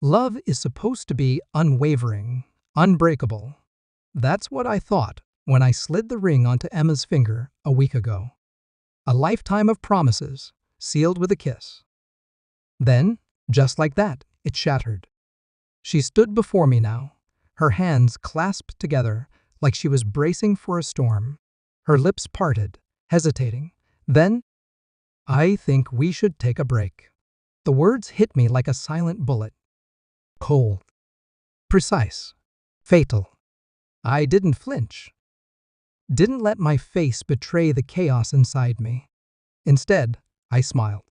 Love is supposed to be unwavering, unbreakable. That's what I thought when I slid the ring onto Emma's finger a week ago. A lifetime of promises, sealed with a kiss. Then, just like that, it shattered. She stood before me now, her hands clasped together like she was bracing for a storm. Her lips parted, hesitating. Then, "I think we should take a break." The words hit me like a silent bullet. Cold. Precise. Fatal. I didn't flinch. Didn't let my face betray the chaos inside me. Instead, I smiled.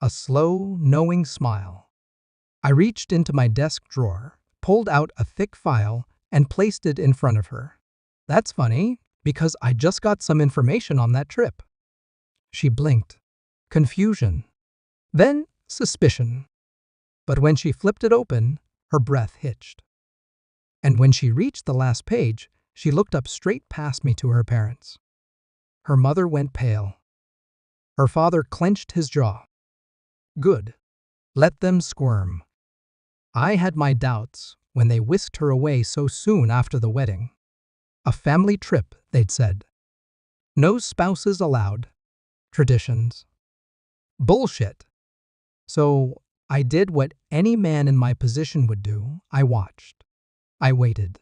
A slow, knowing smile. I reached into my desk drawer, pulled out a thick file, and placed it in front of her. "That's funny, because I just got some information on that trip." She blinked. Confusion. Then suspicion. But when she flipped it open, her breath hitched. And when she reached the last page, she looked up straight past me to her parents. Her mother went pale. Her father clenched his jaw. Good. Let them squirm. I had my doubts when they whisked her away so soon after the wedding. A family trip, they'd said. No spouses allowed. Traditions. Bullshit. So I did what any man in my position would do. I watched. I waited.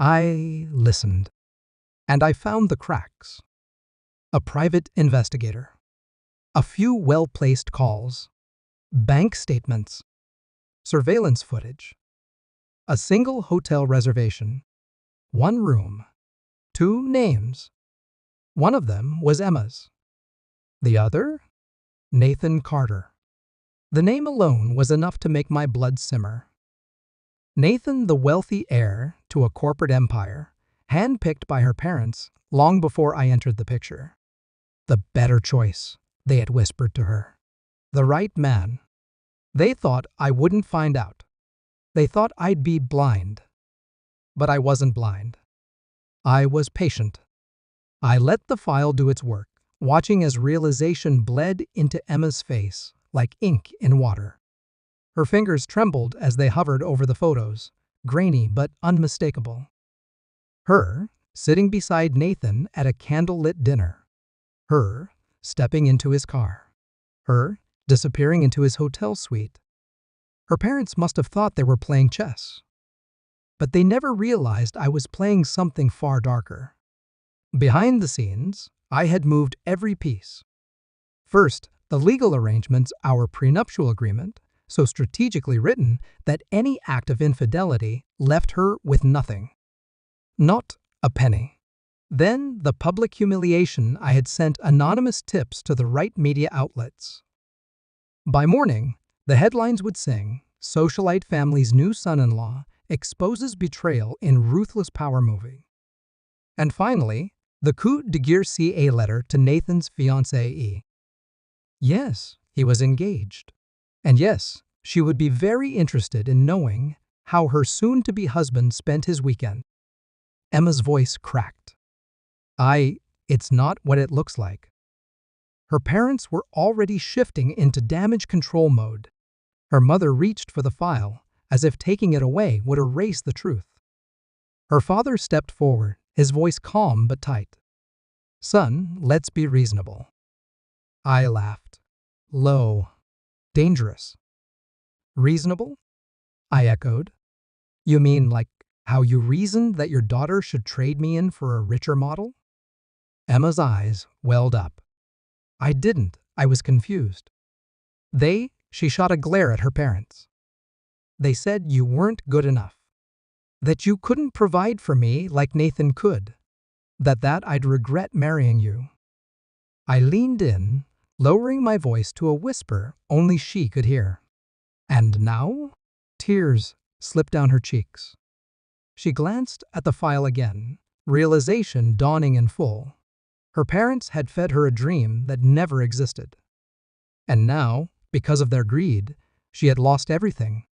I listened. And I found the cracks. A private investigator. A few well-placed calls. Bank statements. Surveillance footage. A single hotel reservation. One room. Two names. One of them was Emma's. The other? Nathan Carter. The name alone was enough to make my blood simmer. Nathan, the wealthy heir to a corporate empire, handpicked by her parents long before I entered the picture. The better choice, they had whispered to her. The right man. They thought I wouldn't find out. They thought I'd be blind. But I wasn't blind. I was patient. I let the file do its work, watching as realization bled into Emma's face like ink in water. Her fingers trembled as they hovered over the photos, grainy but unmistakable. Her, sitting beside Nathan at a candlelit dinner. Her, stepping into his car. Her, disappearing into his hotel suite. Her parents must have thought they were playing chess. But they never realized I was playing something far darker. Behind the scenes, I had moved every piece. First, the legal arrangements, our prenuptial agreement, so strategically written that any act of infidelity left her with nothing. Not a penny. Then the public humiliation I had sent anonymous tips to the right media outlets. By morning, the headlines would sing, "Socialite family's new son-in-law exposes betrayal in ruthless power movie." And finally, the coup de grace letter to Nathan's fiancée. Yes, he was engaged. And yes, she would be very interested in knowing how her soon-to-be husband spent his weekend. Emma's voice cracked. It's not what it looks like. Her parents were already shifting into damage control mode. Her mother reached for the file, as if taking it away would erase the truth. Her father stepped forward, his voice calm but tight. "Son, let's be reasonable." I laughed. Low. Dangerous. "Reasonable?" I echoed. "You mean like how you reasoned that your daughter should trade me in for a richer model?" Emma's eyes welled up. I didn't. I was confused. She shot a glare at her parents. "They said you weren't good enough. That you couldn't provide for me like Nathan could. That I'd regret marrying you." I leaned in, lowering my voice to a whisper only she could hear. "And now?" Tears slipped down her cheeks. She glanced at the file again, realization dawning in full. Her parents had fed her a dream that never existed. And now, because of their greed, she had lost everything.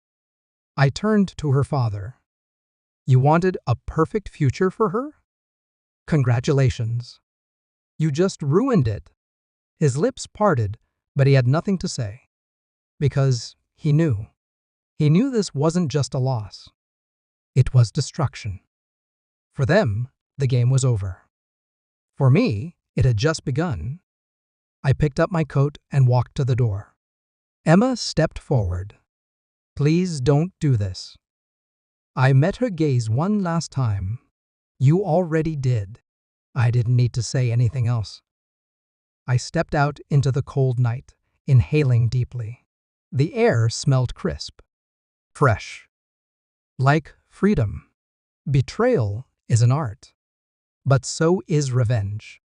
I turned to her father. "You wanted a perfect future for her? Congratulations. You just ruined it." His lips parted, but he had nothing to say. Because he knew. He knew this wasn't just a loss. It was destruction. For them, the game was over. For me, it had just begun. I picked up my coat and walked to the door. Emma stepped forward. "Please don't do this." I met her gaze one last time. "You already did." I didn't need to say anything else. I stepped out into the cold night, inhaling deeply. The air smelled crisp, fresh, like freedom. Betrayal is an art, but so is revenge.